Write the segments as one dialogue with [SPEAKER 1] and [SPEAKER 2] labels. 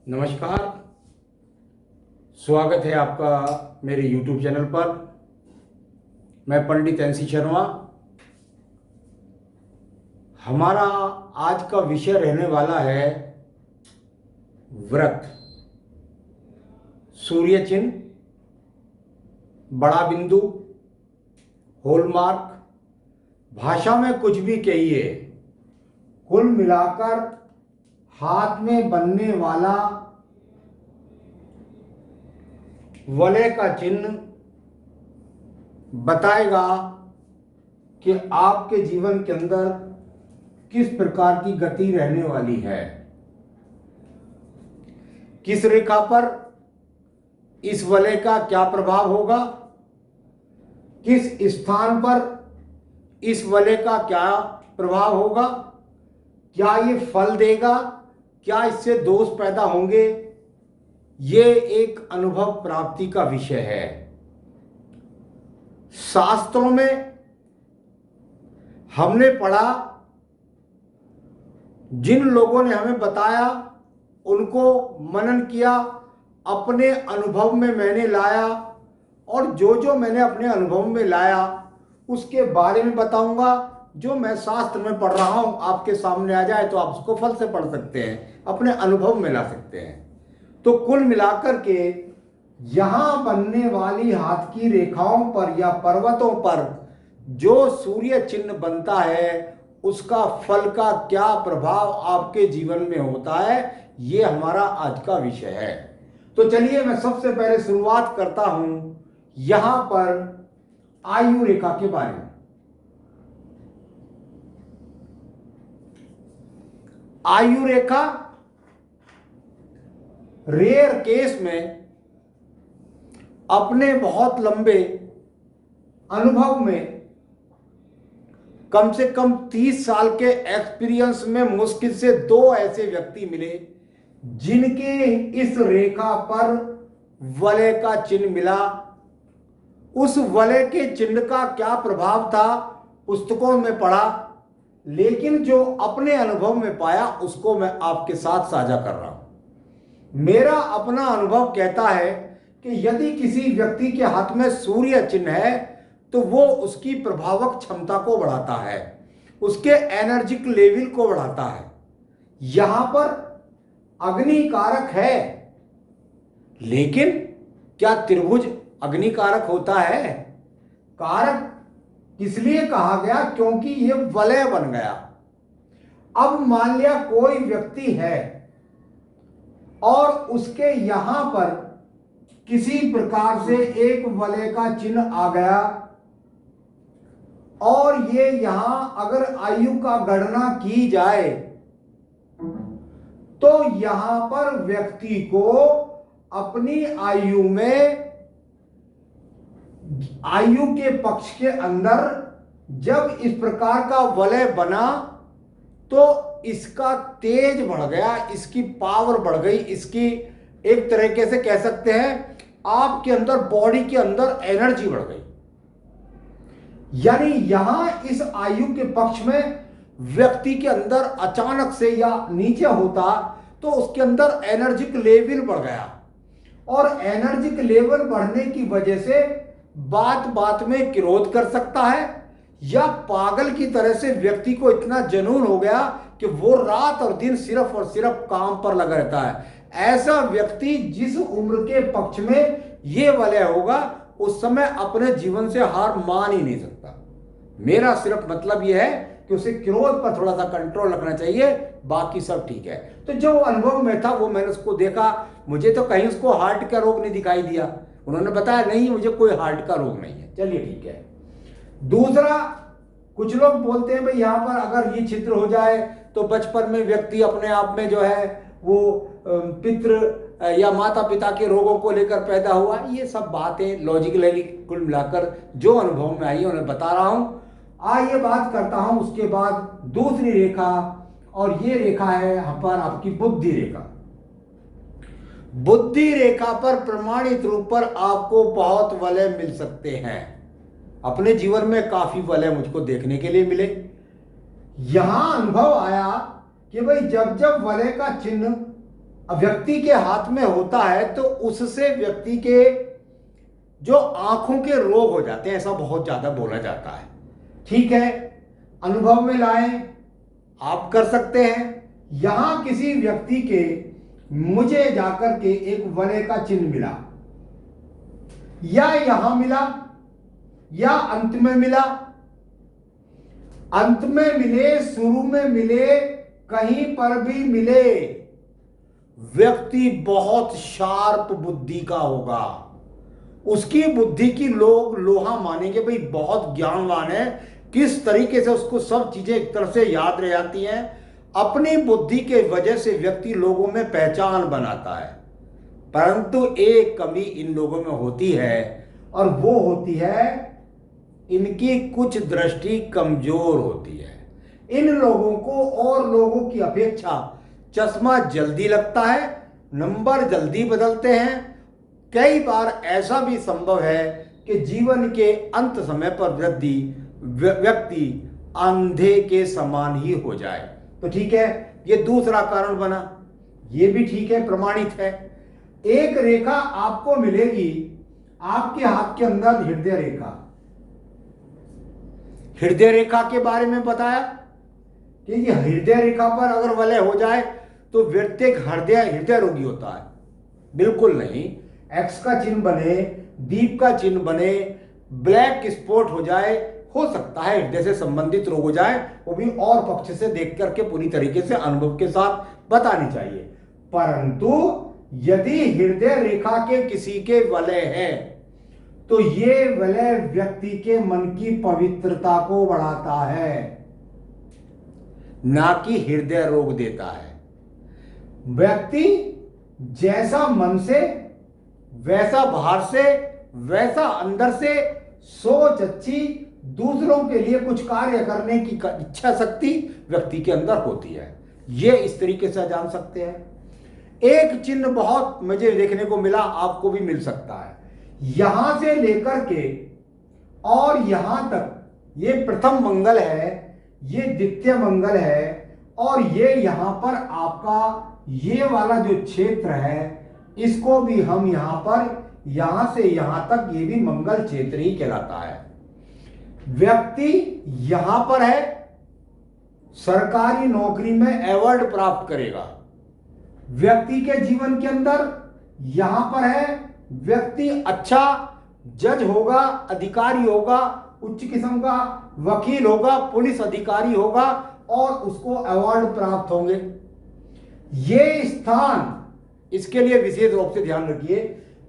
[SPEAKER 1] नमस्कार। स्वागत है आपका मेरे YouTube चैनल पर। मैं पंडित एनसी शर्मा। हमारा आज का विषय रहने वाला है व्रत, सूर्य चिन्ह, बड़ा बिंदु, हॉलमार्क, भाषा में कुछ भी कहिए, कुल मिलाकर हाथ में बनने वाला वलय का चिन्ह बताएगा कि आपके जीवन के अंदर किस प्रकार की गति रहने वाली है, किस रेखा पर इस वलय का क्या प्रभाव होगा, किस स्थान पर इस वलय का क्या प्रभाव होगा, क्या ये फल देगा, क्या इससे दोष पैदा होंगे। ये एक अनुभव प्राप्ति का विषय है। शास्त्रों में हमने पढ़ा, जिन लोगों ने हमें बताया उनको मनन किया, अपने अनुभव में मैंने लाया, और जो मैंने अपने अनुभव में लाया उसके बारे में बताऊंगा। जो मैं शास्त्र में पढ़ रहा हूं आपके सामने आ जाए तो आप उसको फल से पढ़ सकते हैं, अपने अनुभव में ला सकते हैं। तो कुल मिलाकर के यहां बनने वाली हाथ की रेखाओं पर या पर्वतों पर जो सूर्य चिन्ह बनता है उसका फल का क्या प्रभाव आपके जीवन में होता है, ये हमारा आज का विषय है। तो चलिए मैं सबसे पहले शुरुआत करता हूं यहां पर आयु रेखा के बारे में। आयु रेखा रेयर केस में अपने बहुत लंबे अनुभव में कम से कम 30 साल के एक्सपीरियंस में मुश्किल से 2 ऐसे व्यक्ति मिले जिनके इस रेखा पर वलय का चिन्ह मिला। उस वलय के चिन्ह का क्या प्रभाव था पुस्तकों में पढ़ा, लेकिन जो अपने अनुभव में पाया उसको मैं आपके साथ साझा कर रहा हूं। मेरा अपना अनुभव कहता है कि यदि किसी व्यक्ति के हाथ में सूर्य चिन्ह है तो वो उसकी प्रभावक क्षमता को बढ़ाता है, उसके एनर्जिक लेवल को बढ़ाता है। यहां पर अग्नि कारक है, लेकिन क्या त्रिभुज अग्नि कारक होता है? कारक इसलिए कहा गया क्योंकि ये वलय बन गया। अब मान लिया कोई व्यक्ति है और उसके यहां पर किसी प्रकार से एक वलय का चिन्ह आ गया, और ये यहां अगर आयु का गणना की जाए तो यहां पर व्यक्ति को अपनी आयु में, आयु के पक्ष के अंदर जब इस प्रकार का वलय बना तो इसका तेज बढ़ गया, इसकी पावर बढ़ गई, इसकी एक तरीके से कह सकते हैं आपके अंदर, बॉडी के अंदर एनर्जी बढ़ गई। यानी यहां इस आयु के पक्ष में व्यक्ति के अंदर अचानक से या नीचे होता तो उसके अंदर एनर्जिक लेवल बढ़ गया, और एनर्जिक लेवल बढ़ने की वजह से बात बात में क्रोध कर सकता है, या पागल की तरह से व्यक्ति को इतना जुनून हो गया कि वो रात और दिन सिर्फ और सिर्फ काम पर लगा रहता है। ऐसा व्यक्ति जिस उम्र के पक्ष में ये वलय होगा उस समय अपने जीवन से हार मान ही नहीं सकता। मेरा सिर्फ मतलब यह है कि उसे क्रोध पर थोड़ा सा कंट्रोल रखना चाहिए, बाकी सब ठीक है। तो जो अनुभव में था वो मैंने उसको देखा, मुझे तो कहीं उसको हार्ट का रोग नहीं दिखाई दिया। उन्होंने बताया नहीं मुझे कोई हार्ट का रोग नहीं है, चलिए ठीक है। दूसरा, कुछ लोग बोलते हैं भाई यहां पर अगर ये छिद्र हो जाए तो बचपन में व्यक्ति अपने आप में जो है वो पितृ या माता पिता के रोगों को लेकर पैदा हुआ। ये सब बातें लॉजिकली कुल मिलाकर जो अनुभव में आई उन्हें बता रहा हूं। आइए बात करता हूं उसके बाद दूसरी रेखा, और ये रेखा है यहां पर आपकी बुद्धि रेखा। बुद्धि रेखा पर प्रमाणित रूप पर आपको बहुत वलय मिल सकते हैं। अपने जीवन में काफी वलय मुझको देखने के लिए मिले। यहां अनुभव आया कि भाई जब जब वलय का चिन्ह व्यक्ति के हाथ में होता है तो उससे व्यक्ति के जो आंखों के रोग हो जाते हैं, ऐसा बहुत ज्यादा बोला जाता है। ठीक है, अनुभव में लाएं, आप कर सकते हैं। यहां किसी व्यक्ति के मुझे जाकर के एक वलय का चिन्ह मिला, या यहां मिला या अंत में मिला, अंत में मिले, शुरू में मिले, कहीं पर भी मिले, व्यक्ति बहुत शार्प बुद्धि का होगा। उसकी बुद्धि की लोग लोहा मानेंगे, भाई बहुत ज्ञानवान है, किस तरीके से उसको सब चीजें एक तरह से याद रह जाती हैं। अपनी बुद्धि के वजह से व्यक्ति लोगों में पहचान बनाता है, परंतु एक कमी इन लोगों में होती है, और वो होती है इनकी कुछ दृष्टि कमजोर होती है। इन लोगों को और लोगों की अपेक्षा चश्मा जल्दी लगता है, नंबर जल्दी बदलते हैं। कई बार ऐसा भी संभव है कि जीवन के अंत समय पर व्यक्ति अंधे के समान ही हो जाए। तो ठीक है, ये दूसरा कारण बना, ये भी ठीक है, प्रमाणित है। एक रेखा आपको मिलेगी आपके हाथ के अंदर, हृदय रेखा। हृदय रेखा के बारे में बताया कि ये हृदय रेखा पर अगर वलय हो जाए तो व्यक्ति हृदय रोगी होता है। बिल्कुल नहीं। एक्स का चिन्ह बने, दीप का चिन्ह बने, ब्लैक स्पॉट हो जाए, हो सकता है हृदय से संबंधित रोग हो जाए, वो भी और पक्ष से देख करके पूरी तरीके से अनुभव के साथ बतानी चाहिए। परंतु यदि हृदय रेखा के किसी के वलय है तो ये वलय व्यक्ति के मन की पवित्रता को बढ़ाता है, ना कि हृदय रोग देता है। व्यक्ति जैसा मन से, वैसा बाहर से, वैसा अंदर से, सोच अच्छी, दूसरों के लिए कुछ कार्य करने की इच्छा शक्ति व्यक्ति के अंदर होती है। ये इस तरीके से जान सकते हैं। एक चिन्ह बहुत मुझे देखने को मिला, आपको भी मिल सकता है। यहां से लेकर के और यहां तक ये प्रथम मंगल है, ये द्वितीय मंगल है, और ये यहां पर आपका ये वाला जो क्षेत्र है, इसको भी हम यहां पर, यहां से यहां तक, ये भी मंगल क्षेत्र ही कहलाता है। व्यक्ति यहां पर है, सरकारी नौकरी में अवार्ड प्राप्त करेगा। व्यक्ति के जीवन के अंदर यहां पर है, व्यक्ति अच्छा जज होगा, अधिकारी होगा, उच्च किस्म का वकील होगा, पुलिस अधिकारी होगा, और उसको अवार्ड प्राप्त होंगे। ये स्थान, इसके लिए विशेष रूप से ध्यान रखिए,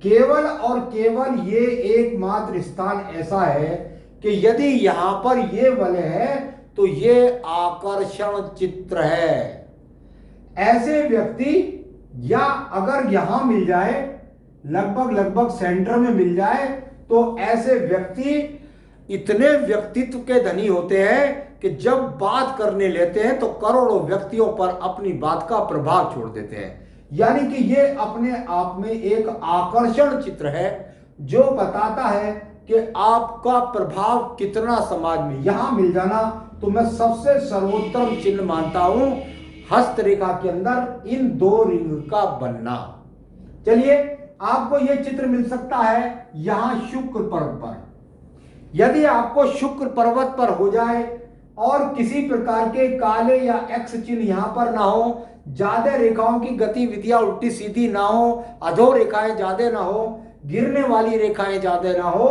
[SPEAKER 1] केवल और केवल ये एकमात्र स्थान ऐसा है कि यदि यहां पर ये वलय है तो ये आकर्षण चित्र है। ऐसे व्यक्ति, या अगर यहां मिल जाए, लगभग सेंटर में मिल जाए, तो ऐसे व्यक्ति इतने व्यक्तित्व के धनी होते हैं कि जब बात करने लेते हैं तो करोड़ों व्यक्तियों पर अपनी बात का प्रभाव छोड़ देते हैं। यानी कि ये अपने आप में एक आकर्षण चित्र है जो बताता है कि आपका प्रभाव कितना समाज में। यहां मिल जाना तो मैं सबसे सर्वोत्तम चिन्ह मानता हूं, हस्तरेखा के अंदर इन दो रिंग का बनना। चलिए, आपको यह चित्र मिल सकता है यहां शुक्र पर्वत पर। यदि आपको शुक्र पर्वत पर हो जाए और किसी प्रकार के काले या एक्स चिन्ह यहां पर ना हो, ज्यादा रेखाओं की गतिविधियां उल्टी सीधी ना हो, अधो रेखाएं ज्यादा ना हो, गिरने वाली रेखाएं ज्यादा ना हो,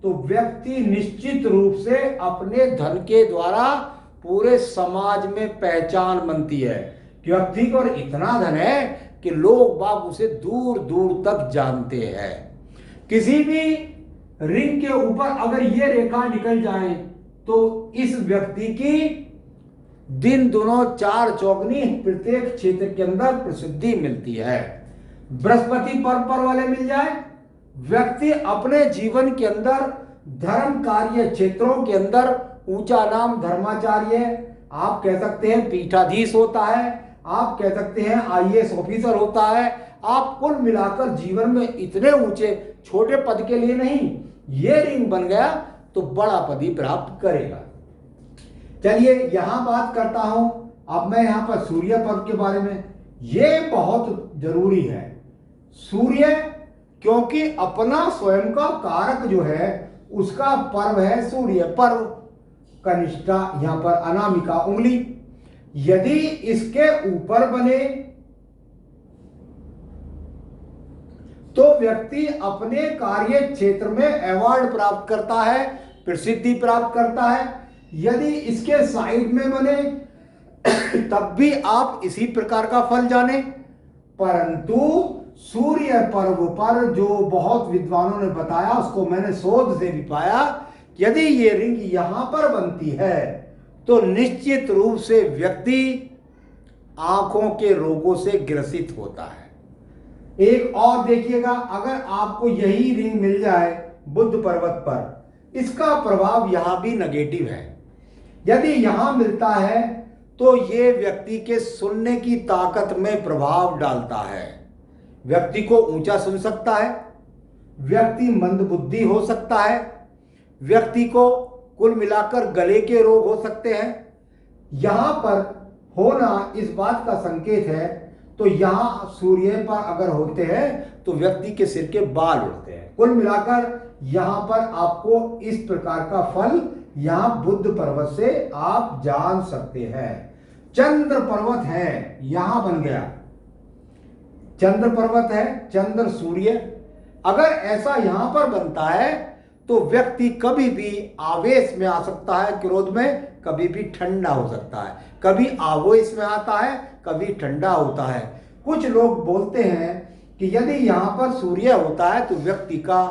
[SPEAKER 1] तो व्यक्ति निश्चित रूप से अपने धन के द्वारा पूरे समाज में पहचान बनती है। व्यक्ति को इतना धन है कि लोग बाग उसे दूर दूर तक जानते हैं। किसी भी रिंग के ऊपर अगर ये रेखा निकल जाए तो इस व्यक्ति की दिन दोनों चार चौगनी प्रत्येक क्षेत्र के अंदर प्रसिद्धि मिलती है। बृहस्पति पर वाले मिल जाए, व्यक्ति अपने जीवन के अंदर धर्म कार्य क्षेत्रों के अंदर ऊंचा नाम धर्माचार्य, आप कह सकते हैं पीठाधीश होता है, आप कह सकते हैं आईएएस ऑफिसर होता है। आप कुल मिलाकर जीवन में इतने ऊंचे, छोटे पद के लिए नहीं, ये रिंग बन गया तो बड़ा पद ही प्राप्त करेगा। चलिए, यहां बात करता हूं अब मैं यहां पर सूर्य पर्व के बारे में। ये बहुत जरूरी है। सूर्य क्योंकि अपना स्वयं का कारक जो है उसका पर्व है सूर्य पर्व, कनिष्ठा, यहां पर अनामिका उंगली। यदि इसके ऊपर बने तो व्यक्ति अपने कार्य क्षेत्र में अवार्ड प्राप्त करता है, प्रसिद्धि प्राप्त करता है। यदि इसके साइड में बने तब भी आप इसी प्रकार का फल जाने। परंतु सूर्य पर्व पर जो बहुत विद्वानों ने बताया, उसको मैंने शोध से भी पाया, यदि ये रिंग यहां पर बनती है तो निश्चित रूप से व्यक्ति आंखों के रोगों से ग्रसित होता है। एक और देखिएगा, अगर आपको यही रिंग मिल जाए बुद्ध पर्वत पर, इसका प्रभाव यहां भी नेगेटिव है। यदि यहां मिलता है तो ये व्यक्ति के सुनने की ताकत में प्रभाव डालता है। व्यक्ति को ऊंचा सुन सकता है, व्यक्ति मंदबुद्धि हो सकता है, व्यक्ति को कुल मिलाकर गले के रोग हो सकते हैं। यहां पर होना इस बात का संकेत है। तो यहां सूर्य पर अगर होते हैं तो व्यक्ति के सिर के बाल उड़ते हैं। कुल मिलाकर यहां पर आपको इस प्रकार का फल यहां बुद्ध पर्वत से आप जान सकते हैं। चंद्र पर्वत है, यहां बन गया चंद्र पर्वत है, चंद्र सूर्य। अगर ऐसा यहां पर बनता है तो व्यक्ति कभी भी आवेश में आ सकता है, क्रोध में, कभी भी ठंडा हो सकता है, कभी आवेश में आता है, कभी ठंडा होता है। कुछ लोग बोलते हैं कि यदि यहां पर सूर्य होता है तो व्यक्ति का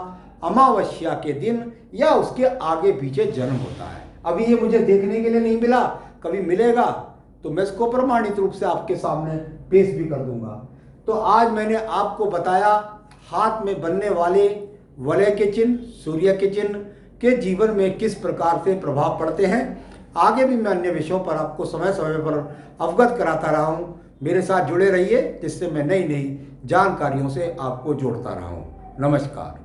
[SPEAKER 1] अमावस्या के दिन या उसके आगे पीछे जन्म होता है। अभी ये मुझे देखने के लिए नहीं मिला, कभी मिलेगा तो मैं इसको प्रमाणित रूप से आपके सामने पेश भी कर दूंगा। तो आज मैंने आपको बताया हाथ में बनने वाले वलय के चिन्ह, सूर्य के चिन्ह के जीवन में किस प्रकार से प्रभाव पड़ते हैं। आगे भी मैं अन्य विषयों पर आपको समय समय पर अवगत कराता रहा हूँ। मेरे साथ जुड़े रहिए, जिससे मैं नई नई जानकारियों से आपको जोड़ता रहा हूँ। नमस्कार।